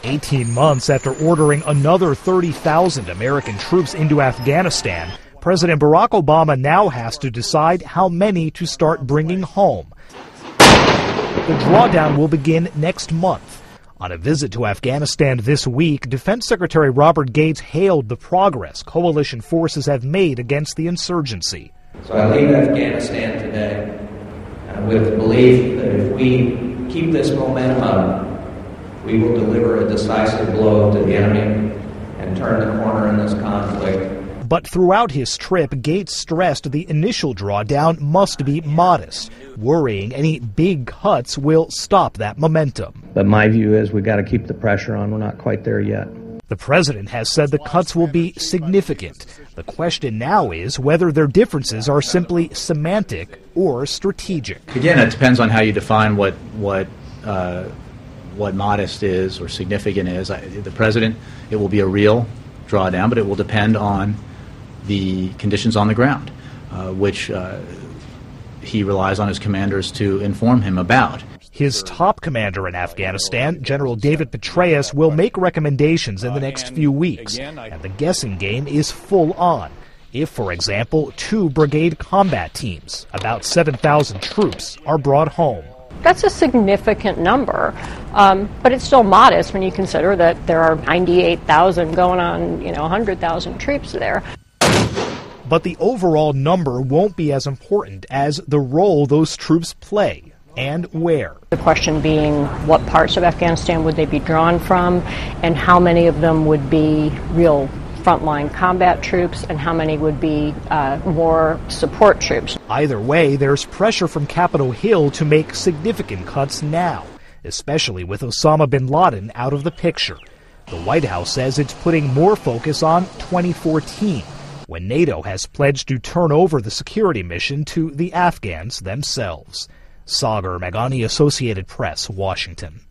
18 months after ordering another 30,000 American troops into Afghanistan, President Barack Obama now has to decide how many to start bringing home. The drawdown will begin next month. On a visit to Afghanistan this week, Defense Secretary Robert Gates hailed the progress coalition forces have made against the insurgency. So I leave Afghanistan today with the belief that if we keep this momentum up, we will deliver a decisive blow to the enemy and turn the corner in this conflict. But throughout his trip, Gates stressed the initial drawdown must be modest, worrying any big cuts will stop that momentum. But my view is we've got to keep the pressure on. We're not quite there yet. The president has said the cuts will be significant. The question now is whether their differences are simply semantic or strategic. Again, it depends on how you define what modest is or significant is. The president, it will be a real drawdown, but it will depend on the conditions on the ground, which he relies on his commanders to inform him about. His top commander in Afghanistan, General David Petraeus, will make recommendations in the next few weeks, and the guessing game is full on. If, for example, 2 brigade combat teams, about 7,000 troops, are brought home. That's a significant number, but it's still modest when you consider that there are 98,000 going on, 100,000 troops there. But the overall number won't be as important as the role those troops play and where. The question being, what parts of Afghanistan would they be drawn from, and how many of them would be real frontline combat troops, and how many would be more support troops. Either way, there's pressure from Capitol Hill to make significant cuts now, especially with Osama bin Laden out of the picture. The White House says it's putting more focus on 2014, when NATO has pledged to turn over the security mission to the Afghans themselves. Sagar Meghani, Associated Press, Washington.